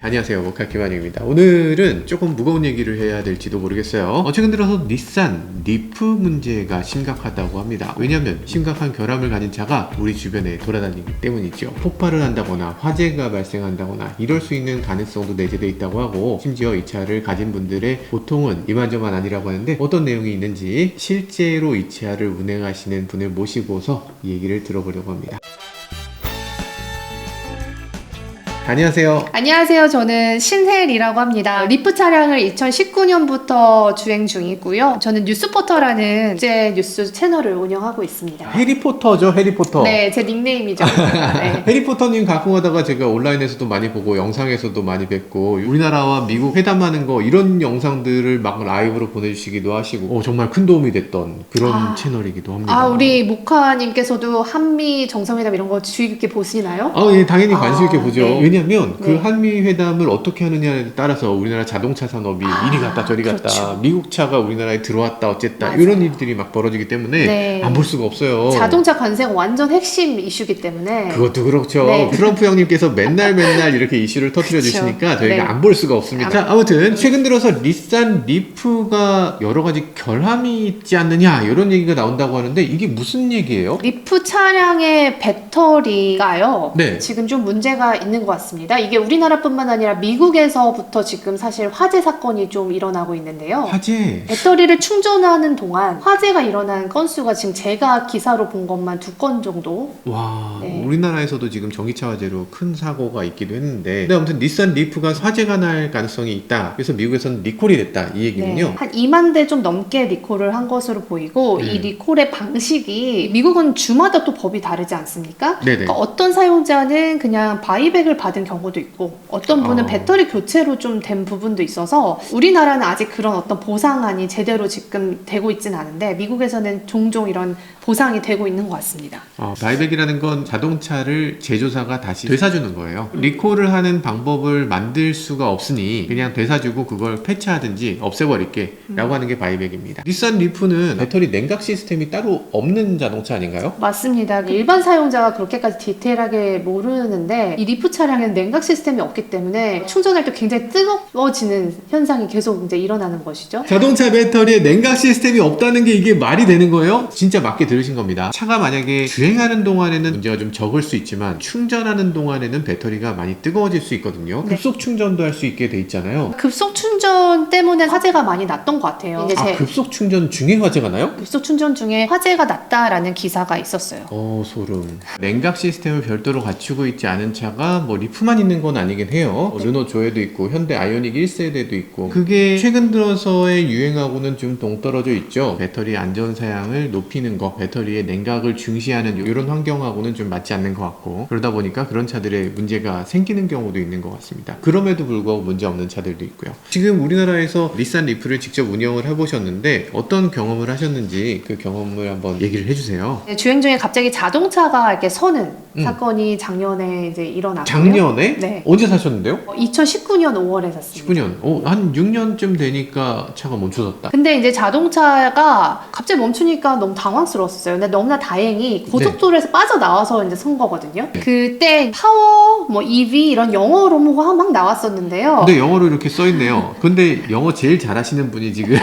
안녕하세요, 모카키마님입니다. 오늘은 조금 무거운 얘기를 해야 될지도 모르겠어요. 최근 들어서 닛산 리프 문제가 심각하다고 합니다. 왜냐하면 심각한 결함을 가진 차가 우리 주변에 돌아다니기 때문이죠. 폭발을 한다거나 화재가 발생한다거나 이럴 수 있는 가능성도 내재되어 있다고 하고, 심지어 이 차를 가진 분들의 고통은 이만저만 아니라고 하는데, 어떤 내용이 있는지 실제로 이 차를 운행하시는 분을 모시고서 이 얘기를 들어보려고 합니다. 안녕하세요. 안녕하세요. 저는 신혜리라고 합니다. 리프 차량을 2019년부터 주행 중이고요. 저는 뉴스포터라는 국제 뉴스 채널을 운영하고 있습니다. 해리포터죠, 해리포터. 네, 제 닉네임이죠. 네. 해리포터님 가끔 하다가 제가 온라인에서도 많이 보고 영상에서도 많이 뵙고, 우리나라와 미국 회담하는 거 이런 영상들을 막 라이브로 보내주시기도 하시고, 정말 큰 도움이 됐던 그런 채널이기도 합니다. 우리 모카님께서도 한미 정상회담 이런 거 주의 깊게 보시나요? 예, 당연히 관심 있게 보죠. 네. 왜냐면 그 네. 한미 회담을 어떻게 하느냐에 따라서 우리나라 자동차 산업이 이리 갔다 저리 갔다, 그렇죠. 미국 차가 우리나라에 들어왔다 어쨌다, 맞아요. 이런 일들이 막 벌어지기 때문에 네. 안 볼 수가 없어요. 자동차 관세가 완전 핵심 이슈기 때문에 그것도 그렇죠. 네. 트럼프 형님께서 맨날 이렇게 이슈를 터뜨려 주시니까 저희가 네. 안 볼 수가 없습니다. 자, 아무튼 최근 들어서 닛산 리프가 여러 가지 결함이 있지 않느냐, 이런 얘기가 나온다고 하는데, 이게 무슨 얘기예요? 리프 차량의 배터리가요. 네. 지금 좀 문제가 있는 것 같습니다. 이게 우리나라뿐만 아니라 미국에서부터 지금 사실 화재 사건이 좀 일어나고 있는데요. 화재. 배터리를 충전하는 동안 화재가 일어난 건수가 지금 제가 기사로 본 것만 2건 정도. 와, 네. 우리나라에서도 지금 전기차 화재로 큰 사고가 있기도 했는데, 근데 아무튼 닛산 리프가 화재가 날 가능성이 있다, 그래서 미국에서는 리콜이 됐다, 이 얘기군요. 네, 한 2만 대 좀 넘게 리콜을 한 것으로 보이고, 이 리콜의 방식이 미국은 주마다 또 법이 다르지 않습니까? 네네. 그러니까 어떤 사용자는 그냥 바이백을 받은 경우도 있고, 어떤 분은 배터리 교체로 좀 된 부분도 있어서, 우리나라는 아직 그런 어떤 보상안이 제대로 지금 되고 있진 않은데 미국에서는 종종 이런 보상이 되고 있는 것 같습니다. 바이백이라는 건 자동차를 제조사가 다시 되사주는 거예요. 리콜을 하는 방법을 만들 수가 없으니 그냥 되사주고 그걸 폐차하든지 없애버릴게 라고 하는 게 바이백입니다. 닛산 리프는 배터리 냉각 시스템이 따로 없는 자동차 아닌가요? 맞습니다. 일반 사용자가 그렇게까지 디테일하게 모르는데, 이 리프 차량에는 냉각 시스템이 없기 때문에 충전할 때 굉장히 뜨거워지는 현상이 계속 이제 일어나는 것이죠. 자동차 배터리에 냉각 시스템이 없다는 게 이게 말이 되는 거예요? 진짜 맞게 들으신 겁니다. 차가 만약에 주행하는 동안에는 문제가 좀 적을 수 있지만, 충전하는 동안에는 배터리가 많이 뜨거워질 수 있거든요. 네. 급속 충전도 할 수 있게 돼 있잖아요. 급속 충전 때문에 화재가 많이 났던 것 같아요. 이제 급속 충전 중에 화재가 나요? 급속 충전 중에 화재가 났다라는 기사가 있었어요. 소름. 냉각 시스템을 별도로 갖추고 있지 않은 차가 뭐 리프만 있는 건 아니긴 해요. 르노 조에도 있고 현대 아이오닉 1세대도 있고, 그게 최근 들어서의 유행하고는 좀 동떨어져 있죠. 배터리 안전 사양을 높이는 거, 배터리의 냉각을 중시하는 이런 환경하고는 좀 맞지 않는 것 같고, 그러다 보니까 그런 차들의 문제가 생기는 경우도 있는 것 같습니다. 그럼에도 불구하고 문제 없는 차들도 있고요. 지금 우리나라에서 닛산 리프를 직접 운영을 해보셨는데 어떤 경험을 하셨는지 그 경험을 한번 얘기를 해주세요. 주행 중에 갑자기 자동차가 이렇게 서는 사건이 작년에 이제 일어났고요. 작년에? 네. 언제 사셨는데요? 2019년 5월에 샀습니다. 19년. 한 6년쯤 되니까 차가 멈춰졌다. 근데 이제 자동차가 갑자기 멈추니까 너무 당황스러웠어요. 근데 너무나 다행히 고속도로에서 빠져나와서 이제 선 거거든요. 네. 그때 파워, EV 이런 영어로 막 나왔었는데요. 근데 영어로 이렇게 써있네요. 근데 영어 제일 잘하시는 분이 지금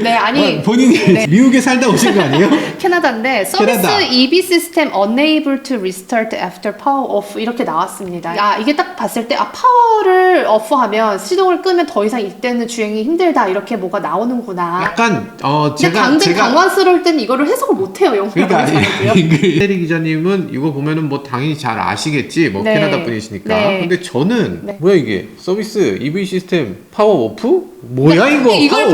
네, 아니, 본인이 미국에 살다 오신 거 아니에요? 캐나다인데 서비스 캐나다. EV 시스템 unable to restart after power off 이렇게 나왔습니다. 이게 딱 봤을 때 파워를 오프하면 시동을 끄면 더 이상 이때는 주행이 힘들다, 이렇게 뭐가 나오는구나. 약간 근데 당황스러울 때는 이거를 해석을 못해요. 영어로. 그러니까 세리 기자님은 이거 보면은 뭐 당연히 잘 아시겠지, 네. 캐나다 분이시니까. 네. 근데 저는 네. 뭐야 이게 서비스 EV 시스템 파워 오프? 뭐야 이걸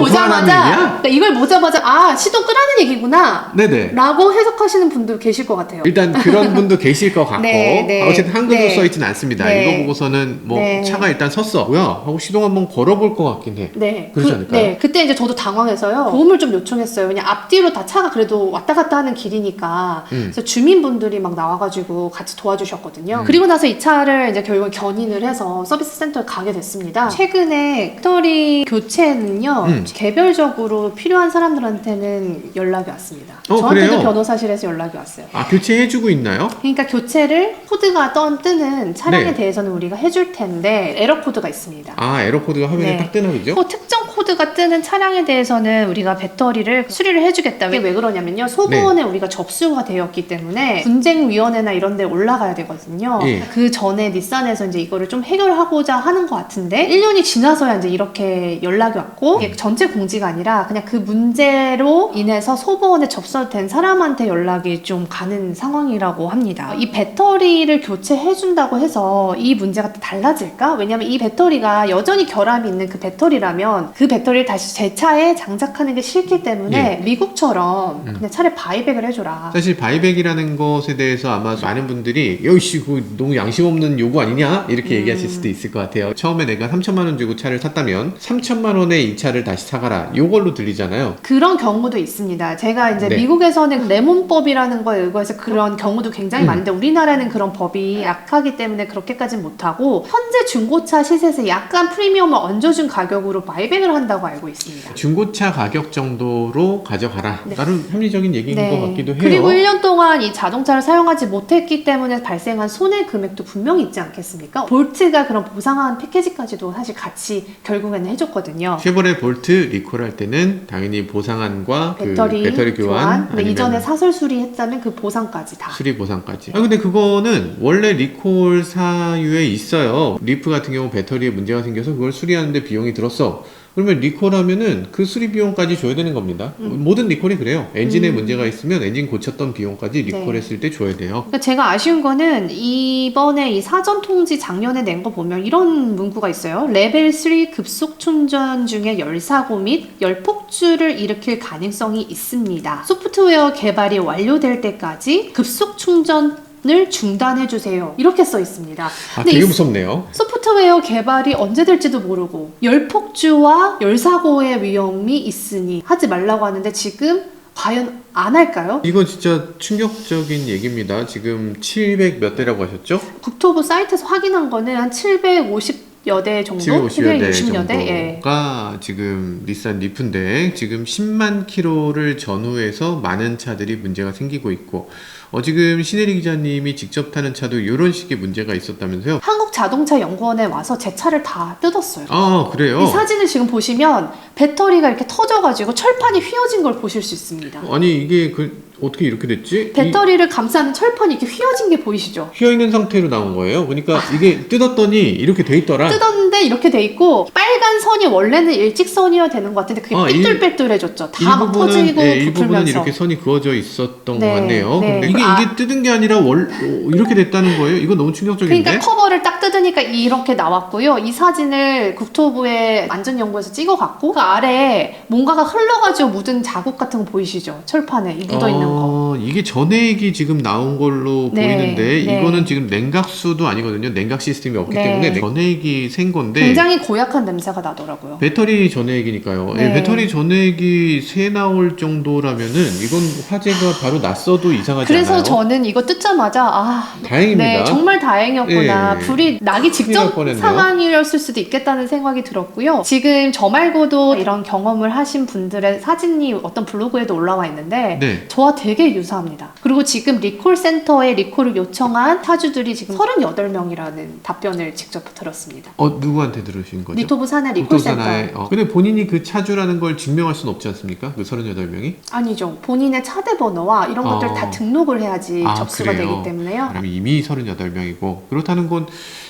보자마자 시동 끄라는 얘기구나. 네네. 라고 해석하시는 분도 계실 것 같아요. 일단 그런 분도 계실 것 같고, 네. 어쨌든 한글로 네. 써있진 않습니다. 네. 이거 보고서는 네. 차가 일단 섰어, 뭐야 하고 시동 한번 걸어볼 것 같긴 해. 네. 그렇지 않을까요? 네. 그때 이제 저도 당황해서요. 도움을 좀 요청했어요. 그냥 앞뒤로 다 차가 그래도 왔다 갔다 하는 길이니까. 그래서 주민분들이 막 나와가지고 같이 도와주셨거든요. 그리고 나서 이 차를 이제 결국 견인을 해서 서비스 센터에 가게 됐습니다. 최근에 배터리 교체는요 개별적으로 필요한 사람들한테는 연락이 왔습니다. 저한테도 그래요? 변호사실에서 연락이 왔어요. 아, 교체해주고 있나요? 그러니까 교체를 코드가 뜨는 차량에 네. 대해서는 우리가 해줄 텐데 에러 코드가 있습니다. 아, 에러 코드가 화면에 네. 딱 뜨나 보죠? 특정 코드가 뜨는 차량에 대해서는 우리가 배터리를 수리를 해주겠다. 이게 왜 그러냐면요. 소부원에 우리가 접수가 되었기 때문에 분쟁위원회나 이런 데 올라가야 되거든요. 예. 그 전에 닛산에서 이제 이거를 좀 해결하고자 하는 것 같은데 1년이 지나서야 이제 이렇게 연락이 왔고 이게 전체 공지가 아니라 그냥 그 문제로 인해서 소부원에 접수된 사람한테 연락이 좀 가는 상황이라고 합니다. 이 배터리를 교체해준다고 해서 이 문제가 또 달라질까? 왜냐면 이 배터리가 여전히 결함이 있는 그 배터리라면 그 배터리를 다시 제 차에 장착하는 게 싫기 때문에 미국처럼 그냥 차라리 바이백을 해줘라. 사실 바이백이라는 것에 대해서 아마 많은 분들이 여이씨 그거 너무 양심 없는 요구 아니냐? 이렇게 얘기하실 수도 있을 것 같아요. 처음에 내가 3천만 원 주고 차를 샀다면 3천만 원에 이 차를 다시 사가라. 요걸로 들리잖아요. 그런 경우도 있습니다. 제가 이제 네. 미국에서는 레몬법이라는 거에 의거해서 그런 경우도 굉장히 많은데 우리나라는 그런 법이 약하기 때문에 그렇게까지는 못하고 현재 중고차 시세에서 약간 프리미엄을 얹어준 가격으로 바이백을 한다고 알고 있습니다. 중고차 가격 정도로 가져가라. 나름 합리적인 얘기인 것 같기도 해요. 그리고 1년 동안 이 자동차를 사용하지 못했기 때문에 발생한 손해 금액도 분명히 있지 않겠습니까? 볼트가 그런 보상한 패키지까지도 사실 같이 결국에는 해줬거든요. 쉐보레 볼트 리콜할 때는 당연히 보상안과 배터리 교환 근데 이전에 사설 수리했다면 그 보상까지 다. 수리 보상까지. 근데 그거는 원래 리콜 사유에 있어요. 리프 같은 경우 배터리에 문제가 생겨서 그걸 수리하는데 비용이 들었어. 그러면 리콜하면은 그 수리 비용까지 줘야 되는 겁니다. 모든 리콜이 그래요. 엔진에 문제가 있으면 엔진 고쳤던 비용까지 리콜했을 때 줘야 돼요. 그러니까 제가 아쉬운 거는 이번에 이 사전 통지 작년에 낸 거 보면 이런 문구가 있어요. 레벨 3 급속 충전 중에 열사고 및 열폭주를 일으킬 가능성이 있습니다. 소프트웨어 개발이 완료될 때까지 급속 충전을 중단해주세요. 이렇게 써 있습니다. 근데 되게 무섭네요. 소프트웨어 개발이 언제 될지도 모르고 열폭주와 열사고의 위험이 있으니 하지 말라고 하는데 지금 과연 안 할까요? 이거 진짜 충격적인 얘기입니다. 지금 700 몇 대라고 하셨죠? 국토부 사이트에서 확인한 거는 한 750여 대 정도? 750여 대 760여 대? 정도가 지금 닛산 리프인데 지금 10만 킬로를 전후해서 많은 차들이 문제가 생기고 있고 지금 신혜리 기자님이 직접 타는 차도 이런 식의 문제가 있었다면서요? 한국자동차연구원에 와서 제 차를 다 뜯었어요. 아, 그래요? 이 사진을 지금 보시면 배터리가 이렇게 터져가지고 철판이 휘어진 걸 보실 수 있습니다. 아니 이게 어떻게 이렇게 됐지? 배터리를 감싸는 철판이 이렇게 휘어진 게 보이시죠? 휘어있는 상태로 나온 거예요. 그러니까 이게 뜯었더니 이렇게 돼 있더라. 뜯었는데 이렇게 돼 있고 빨간 선이 원래는 일직선이어야 되는 것 같은데 그게 삐뚤빼뚤해졌죠. 다 막 터지고 일부분은 부풀면서. 이렇게 선이 그어져 있었던 네, 것 같네요. 네. 근데 이게 뜯은 게 아니라 이렇게 됐다는 거예요? 이거 너무 충격적인데? 그러니까 커버를 딱 뜯으니까 이렇게 나왔고요. 이 사진을 국토부의 안전연구에서 찍어갖고 그 아래에 뭔가가 흘러가지고 묻은 자국 같은 거 보이시죠? 철판에 묻어있는 거. 이게 전액이 지금 나온 걸로 네, 보이는데 네. 이거는 지금 냉각수도 아니거든요. 냉각 시스템이 없기 네. 때문에 전액이 생 건데 굉장히 고약한 냄새가 나더라고요. 배터리 전액이니까요. 네. 배터리 전액이 새 나올 정도라면은 이건 화재가 바로 났어도 이상하지 그래서 않아요? 저는 이거 뜯자마자 다행입니다. 네, 정말 다행이었구나. 예. 불이 나기 직전 큰일 날 뻔했네요. 상황이었을 수도 있겠다는 생각이 들었고요. 지금 저 말고도 이런 경험을 하신 분들의 사진이 어떤 블로그에도 올라와 있는데 네. 저와 되게 유사합니다. 그리고 지금 리콜 센터에 리콜을 요청한 차주들이 지금 38명이라는 답변을 직접 들었습니다. 누구한테 들으신 거죠? 리토브 산하 리콜 국토 센터. 산하에. 근데 본인이 그 차주라는 걸 증명할 수는 없지 않습니까? 그 38명이? 아니죠. 본인의 차대 번호와 이런 것들 다 등록을 해야지 접수가 그래요? 되기 때문에요. 그럼 이미 38명이고 그렇다는 건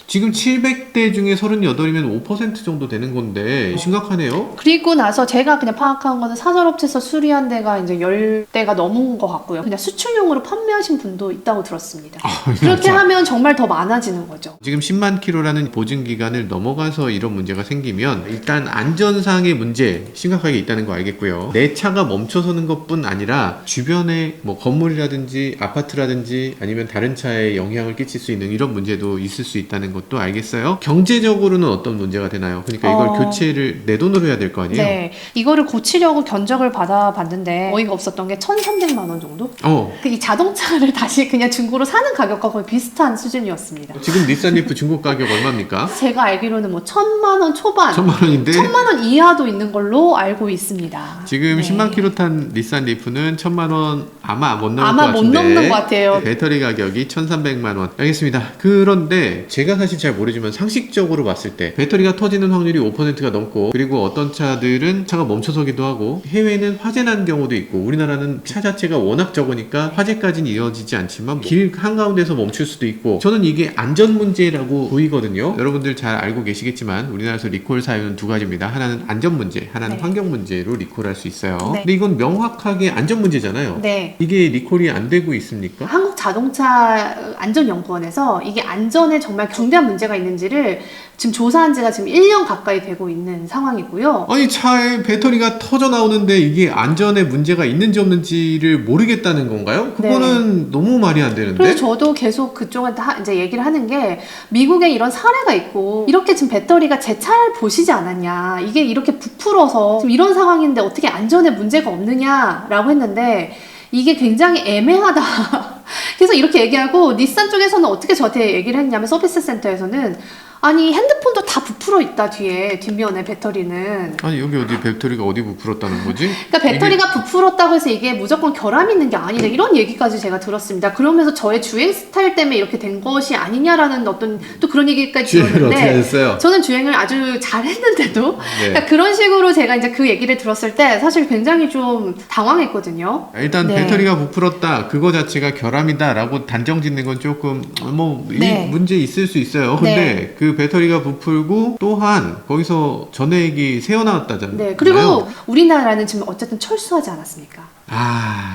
지금 700대 중에 38이면 5% 정도 되는 건데 심각하네요. 그리고 나서 제가 그냥 파악한 거는 사설업체에서 수리한 데가 이제 10대가 넘은 것 같고요. 그냥 수출용으로 판매하신 분도 있다고 들었습니다. 그렇게 하면 정말 더 많아지는 거죠. 지금 10만 킬로라는 보증 기간을 넘어가서 이런 문제가 생기면 일단 안전상의 문제 심각하게 있다는 거 알겠고요. 내 차가 멈춰서는 것뿐 아니라 주변에 뭐 건물이라든지 아파트라든지 아니면 다른 차에 영향을 끼칠 수 있는 이런 문제도 있을 수 있다는 것도 알겠어요. 경제적으로는 어떤 문제가 되나요? 그러니까 이걸 교체를 내 돈으로 해야 될 거 아니에요? 네, 이거를 고치려고 견적을 받아봤는데 어이가 없었던 게 1,300만 원 정도? 정도? 이 자동차를 다시 그냥 중고로 사는 가격과 거의 비슷한 수준이었습니다. 지금 닛산 리프 중고 가격 얼마입니까? 제가 알기로는 뭐 1,000만 원 초반, 1,000만 원인데 1,000만 원 이하도 있는 걸로 알고 있습니다. 지금 네. 10만 킬로 탄 닛산 리프는 1,000만 원 아마 못 넘을 아마 것 못 같은데 넘는 것 같아요. 배터리 가격이 1,300만 원. 알겠습니다. 그런데 제가 사실 잘 모르지만 상식적으로 봤을 때 배터리가 터지는 확률이 5%가 넘고, 그리고 어떤 차들은 차가 멈춰서기도 하고, 해외는 화재 난 경우도 있고, 우리나라는 차 자체가 워낙 적으니까 화재까지는 이어지지 않지만 길 한가운데서 멈출 수도 있고, 저는 이게 안전 문제라고 보이거든요. 여러분들 잘 알고 계시겠지만 우리나라에서 리콜 사유는 두 가지입니다. 하나는 안전 문제, 하나는 네. 환경 문제로 리콜할 수 있어요. 네. 근데 이건 명확하게 안전 문제잖아요. 네. 이게 리콜이 안 되고 있습니까? 한국 자동차 안전연구원에서 이게 안전에 정말 중대한 문제가 있는지를 지금 조사한 지가 지금 1년 가까이 되고 있는 상황이고요. 아니, 차에 배터리가 터져 나오는데 이게 안전에 문제가 있는지 없는지를 모르겠다는 건가요? 그거는 너무 말이 안 되는데. 그래서 저도 계속 그쪽한테 이제 얘기를 하는 게, 미국에 이런 사례가 있고 이렇게 지금 배터리가 제 차를 보시지 않았냐, 이게 이렇게 부풀어서 지금 이런 상황인데 어떻게 안전에 문제가 없느냐라고 했는데, 이게 굉장히 애매하다. 그래서 이렇게 얘기하고, 닛산 쪽에서는 어떻게 저한테 얘기를 했냐면, 서비스 센터에서는 아니 핸드폰도 다 부풀어 있다, 뒤에 뒷면에 배터리는. 아니, 여기 어디 배터리가 어디 부풀었다는 거지? 그러니까 배터리가 부풀었다고 해서 이게 무조건 결함이 있는 게 아니다, 이런 얘기까지 제가 들었습니다. 그러면서 저의 주행 스타일 때문에 이렇게 된 것이 아니냐라는 어떤 또 그런 얘기까지 주행을 들었는데, 어떻게 했어요? 저는 주행을 아주 잘 했는데도 네. 그러니까 그런 식으로 제가 이제 그 얘기를 들었을 때 사실 굉장히 좀 당황했거든요. 일단 네. 배터리가 부풀었다, 그거 자체가 결함이다 라고 단정 짓는 건 조금 네. 이 문제 있을 수 있어요. 근데 네. 그 배터리가 부풀고 또한 거기서 전해액이 새어나왔다잖아요. 네, 그리고 우리나라는 지금 어쨌든 철수하지 않았습니까?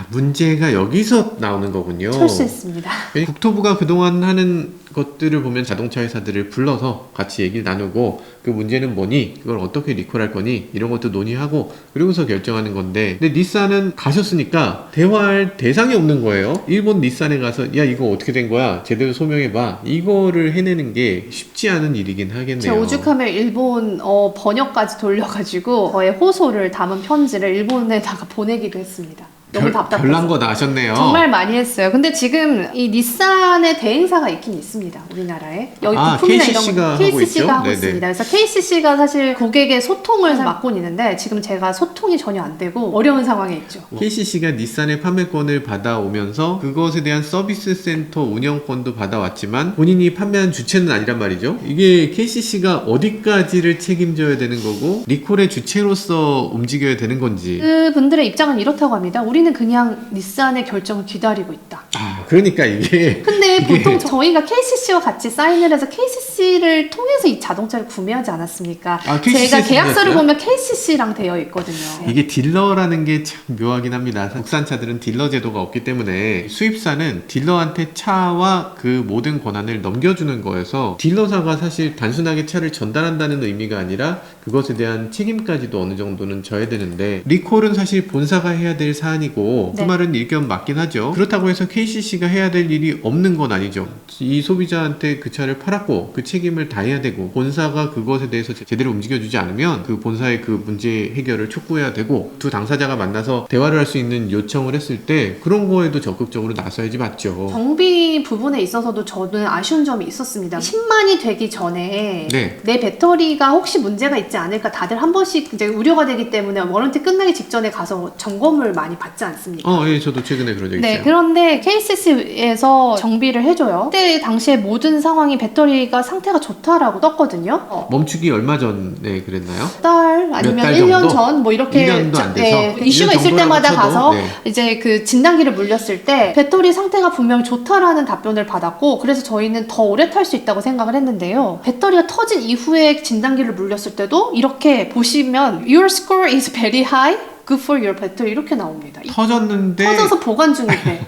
문제가 여기서 나오는 거군요. 철수했습니다. 국토부가 그동안 하는 것들을 보면 자동차 회사들을 불러서 같이 얘기를 나누고, 그 문제는 뭐니? 그걸 어떻게 리콜할 거니? 이런 것도 논의하고, 그러고서 결정하는 건데, 근데 닛산은 가셨으니까 대화할 대상이 없는 거예요. 일본 닛산에 가서 야, 이거 어떻게 된 거야? 제대로 소명해봐. 이거를 해내는 게 쉽지 않은 일이긴 하겠네요. 제가 오죽하면 일본 번역까지 돌려가지고 저의 호소를 담은 편지를 일본에다가 보내기도 했습니다. 너무 답답해서. 별난 거 나셨네요. 정말 많이 했어요. 근데 지금 이 닛산의 대행사가 있긴 있습니다, 우리나라에. 여기 부품이나 KCC가 이런 거 하고 있죠? 하고 네네. 있습니다. 그래서 KCC가 사실 고객의 소통을 맡고 있는데, 지금 제가 소통이 전혀 안 되고 어려운 상황에 있죠. KCC가 닛산의 판매권을 받아오면서 그것에 대한 서비스 센터 운영권도 받아왔지만 본인이 판매한 주체는 아니란 말이죠. 이게 KCC가 어디까지를 책임져야 되는 거고, 리콜의 주체로서 움직여야 되는 건지. 그분들의 입장은 이렇다고 합니다. 우리는 그냥 닛산의 결정을 기다리고 있다. 그러니까 이게 근데 보통 저희가 KCC와 같이 사인을 해서 KCC를 통해서 이 자동차를 구매하지 않았습니까? KCC 제가 계약서를 구매했어요? 보면 KCC랑 되어 있거든요. 이게 딜러라는 게 참 묘하긴 합니다. 국산차들은 딜러 제도가 없기 때문에 수입사는 딜러한테 차와 그 모든 권한을 넘겨주는 거여서, 딜러사가 사실 단순하게 차를 전달한다는 의미가 아니라 그것에 대한 책임까지도 어느 정도는 져야 되는데, 리콜은 사실 본사가 해야 될 사안이고, 그 네. 말은 일견 맞긴 하죠. 그렇다고 해서 KCC가 해야 될 일이 없는 건 아니죠. 이 소비자한테 그 차를 팔았고 그 책임을 다해야 되고, 본사가 그것에 대해서 제대로 움직여주지 않으면 그 본사의 그 문제 해결을 촉구해야 되고, 두 당사자가 만나서 대화를 할 수 있는 요청을 했을 때 그런 거에도 적극적으로 나서야지 맞죠. 정비 부분에 있어서도 저는 아쉬운 점이 있었습니다. 10만이 되기 전에 네. 내 배터리가 혹시 문제가 있지 않을까 다들 한 번씩 이제 우려가 되기 때문에 워런티 끝나기 직전에 가서 점검을 많이 받지 않습니까? 예, 저도 최근에 그런 적 네, 있어요. 그런데 KCC에서 정비를 해줘요. 그때 당시에 모든 상황이 배터리가 상태가 좋다라고 떴거든요. 멈추기 얼마 전에 그랬나요? 달 아니면 달 1년 정도? 전 뭐 이렇게 1년도 안 돼서? 네, 이슈가 1년 있을 정도라고 때마다 쳐도, 가서 네. 이제 그 진단기를 물렸을 때 배터리 상태가 분명히 좋다라는 답변을 받았고, 그래서 저희는 더 오래 탈 수 있다고 생각을 했는데요. 배터리가 터진 이후에 진단기를 물렸을 때도 이렇게 보시면 Your score is very high. Good for your battery 이렇게 나옵니다. 터졌는데 터져서 보관 중일 때.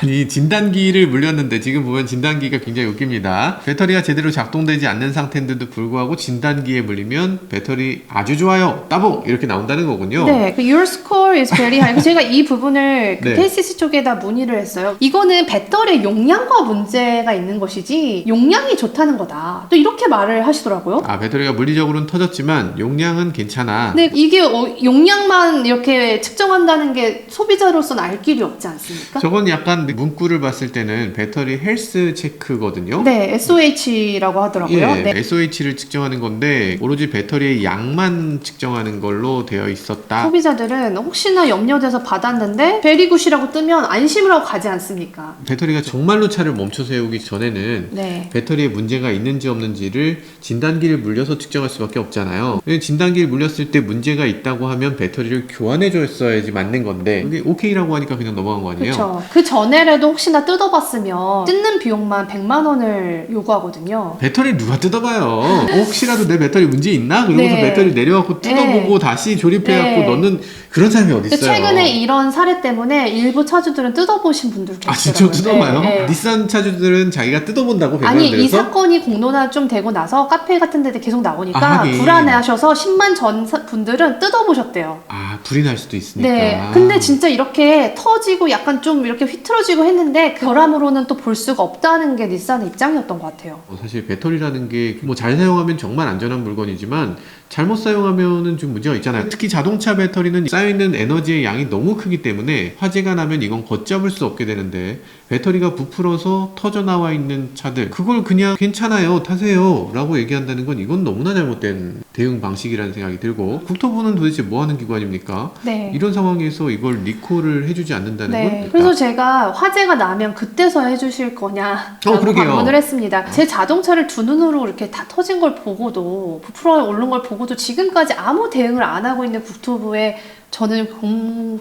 아니 진단기를 물렸는데 지금 보면 진단기가 굉장히 웃깁니다. 배터리가 제대로 작동되지 않는 상태인데도 불구하고 진단기에 물리면 배터리 아주 좋아요 따봉 이렇게 나온다는 거군요. 네, 그 your score is very high. 제가 이 부분을 그 네. KCC 쪽에다 문의를 했어요. 이거는 배터리 용량과 문제가 있는 것이지 용량이 좋다는 거다. 또 이렇게 말을 하시더라고요. 아 배터리가 물리적으로는 터졌지만 용량은 괜찮아. 근데 이게 용량만 이렇게 측정한다는 게 소비자로서는 알 길이 없지 않습니까? 저건 약간 문구를 봤을 때는 배터리 헬스 체크거든요. 네, SOH라고 하더라고요. 예, 네. SOH를 측정하는 건데 오로지 배터리의 양만 측정하는 걸로 되어 있었다. 소비자들은 혹시나 염려돼서 받았는데 베리굿이라고 뜨면 안심을 하고 가지 않습니까? 배터리가 정말로 차를 멈춰 세우기 전에는 네. 배터리에 문제가 있는지 없는지를 진단기를 물려서 측정할 수밖에 없잖아요. 진단기를 물렸을 때 문제가 있다고 하면 배터리를 교환해 줬어야지 맞는 건데 이게 오케이라고 하니까 그냥 넘어간 거 아니에요? 그렇죠. 그 전에라도 혹시나 뜯어봤으면 뜯는 비용만 100만 원을 요구하거든요. 배터리 누가 뜯어봐요. 혹시라도 내 배터리 문제 있나? 그러고서 네. 배터리 내려갖고 뜯어보고 다시 조립해갖고 네. 넣는 그런 사람이 어디 있어요? 최근에 이런 사례 때문에 일부 차주들은 뜯어보신 분들 계시더라고요. 아 진짜 뜯어봐요? 네, 네. 닛산 차주들은 자기가 뜯어본다고 100만 아니 원 내서? 이 사건이 공론화 좀 되고 나서 카페 같은 데 계속 나오니까 아, 하긴. 불안해하셔서 10만 전 분들은 뜯어보셨대요. 아 불이 날 수도 있으니까. 네, 근데 진짜 이렇게 터지고 약간 좀 이렇게 휘틀어지고 했는데 결함으로는 또 볼 수가 없다는 게 닛산의 입장이었던 것 같아요. 사실 배터리라는 게 뭐 잘 사용하면 정말 안전한 물건이지만 잘못 사용하면은 좀 문제가 있잖아요. 특히 자동차 배터리는 쌓여있는 에너지의 양이 너무 크기 때문에 화재가 나면 이건 걷잡을 수 없게 되는데 배터리가 부풀어서 터져 나와 있는 차들 그걸 그냥 괜찮아요 타세요 라고 얘기한다는 건 이건 너무나 잘못된 대응 방식이라는 생각이 들고 국토부는 도대체 뭐 하는 기관입니까? 네. 이런 상황에서 이걸 리콜을 해주지 않는다는 건 네. 일단 그래서 제가 화재가 나면 그때서야 해주실 거냐 그러게요. 반문을 했습니다. 제 자동차를 두 눈으로 이렇게 다 터진 걸 보고도 부풀어 오른 걸 보고도 지금까지 아무 대응을 안 하고 있는 국토부에 저는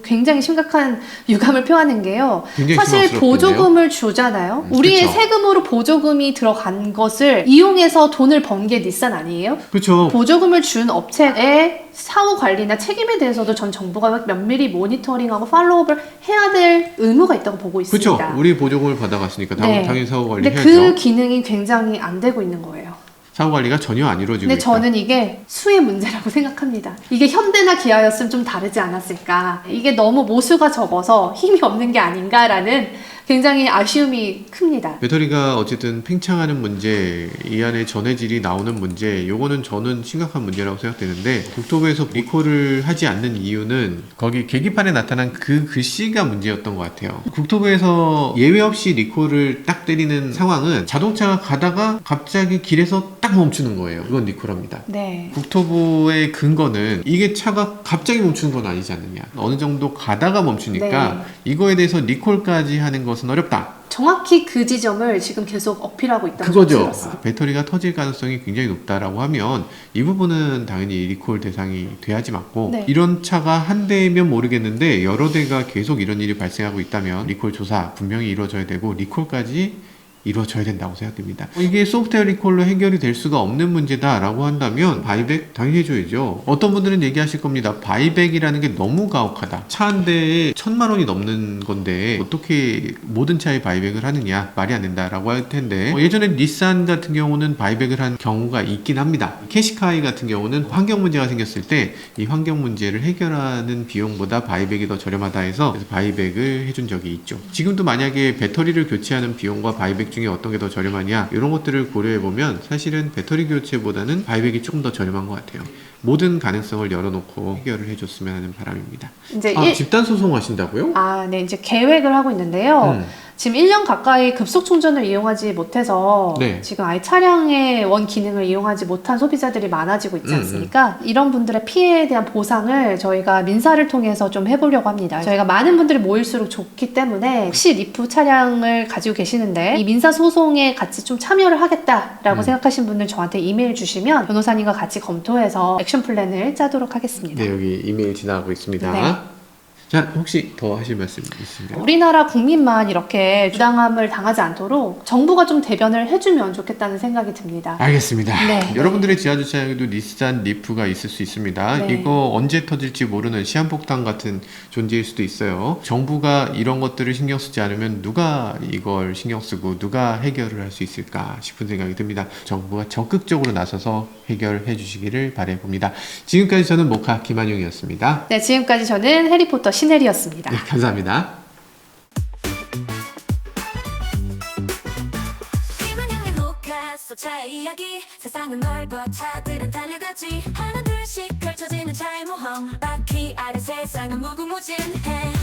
굉장히 심각한 유감을 표하는 게요. 굉장히 사실 실망스럽겠네요. 보조금을 주잖아요. 우리의 그쵸. 세금으로 보조금이 들어간 것을 이용해서 돈을 번 게 닛산 아니에요? 그렇죠. 보조금을 준 업체의 사후 관리나 책임에 대해서도 전 정부가 면밀히 모니터링하고 팔로우업을 해야 될 의무가 있다고 보고 있습니다. 그렇죠. 우리 보조금을 받아갔으니까 네. 당연히 사후 관리 근데 해야죠. 그 기능이 굉장히 안 되고 있는 거예요. 사후 관리가 전혀 안 이루어지고 근데 있다. 저는 이게 수의 문제라고 생각합니다. 이게 현대나 기아였으면 좀 다르지 않았을까. 이게 너무 모수가 적어서 힘이 없는 게 아닌가라는 굉장히 아쉬움이 큽니다. 배터리가 어쨌든 팽창하는 문제, 이 안에 전해질이 나오는 문제, 요거는 저는 심각한 문제라고 생각되는데 국토부에서 리콜을 하지 않는 이유는 거기 계기판에 나타난 그 글씨가 문제였던 것 같아요. 국토부에서 예외 없이 리콜을 딱 때리는 상황은 자동차가 가다가 갑자기 길에서 딱 멈추는 거예요. 그건 리콜합니다. 네. 국토부의 근거는 이게 차가 갑자기 멈추는 건 아니지 않느냐. 어느 정도 가다가 멈추니까 이거에 대해서 리콜까지 하는 것은 어렵다. 정확히 그 지점을 지금 계속 어필하고 있다는 그거죠. 사실이었어요. 배터리가 터질 가능성이 굉장히 높다라고 하면 이 부분은 당연히 리콜 대상이 돼야지 맞고 네. 이런 차가 한 대면 모르겠는데 여러 대가 계속 이런 일이 발생하고 있다면 리콜 조사 분명히 이루어져야 되고 리콜까지 이루어져야 된다고 생각됩니다. 이게 소프트웨어 리콜로 해결이 될 수가 없는 문제다라고 한다면 바이백 당연히 해줘야죠. 어떤 분들은 얘기하실 겁니다. 바이백이라는 게 너무 가혹하다. 차 한 대에 1,000만 원이 넘는 건데 어떻게 모든 차에 바이백을 하느냐 말이 안 된다라고 할 텐데 예전에 닛산 같은 경우는 바이백을 한 경우가 있긴 합니다. 캐시카이 같은 경우는 환경 문제가 생겼을 때 이 환경 문제를 해결하는 비용보다 바이백이 더 저렴하다 해서 그래서 바이백을 해준 적이 있죠. 지금도 만약에 배터리를 교체하는 비용과 바이백 중에 어떤 게 더 저렴하냐 이런 것들을 고려해보면 사실은 배터리 교체보다는 바이백이 조금 더 저렴한 것 같아요. 모든 가능성을 열어놓고 해결을 해줬으면 하는 바람입니다. 이제 집단 소송 하신다고요? 네, 이제 계획을 하고 있는데요. 지금 1년 가까이 급속 충전을 이용하지 못해서 네. 지금 아예 차량의 원 기능을 이용하지 못한 소비자들이 많아지고 있지 않습니까? 이런 분들의 피해에 대한 보상을 저희가 민사를 통해서 좀 해보려고 합니다. 저희가 많은 분들이 모일수록 좋기 때문에 혹시 리프 차량을 가지고 계시는데 이 민사 소송에 같이 좀 참여를 하겠다라고 생각하신 분들 저한테 이메일 주시면 변호사님과 같이 검토해서 액션 플랜을 짜도록 하겠습니다. 네, 여기 이메일 지나가고 있습니다. 네. 자, 혹시 더 하실 말씀 있으신가요? 우리나라 국민만 이렇게 부당함을 당하지 않도록 정부가 좀 대변을 해주면 좋겠다는 생각이 듭니다. 알겠습니다. 네. 여러분들의 지하주차장에도 닛산 리프가 있을 수 있습니다. 네. 이거 언제 터질지 모르는 시한폭탄 같은 존재일 수도 있어요. 정부가 이런 것들을 신경 쓰지 않으면 누가 이걸 신경 쓰고 누가 해결을 할 수 있을까 싶은 생각이 듭니다. 정부가 적극적으로 나서서 해결해 주시기를 바라봅니다. 지금까지 저는 모카 김한용이었습니다. 네, 지금까지 저는 해리포터 신혜리였습니다. 네, 감사합니다. 김한영의 모카 소차의 이야기 세상은 넓어 차들은 달려가지 하나 둘씩 펼쳐지는 차의 모험 바퀴 아래 세상은 무궁무진해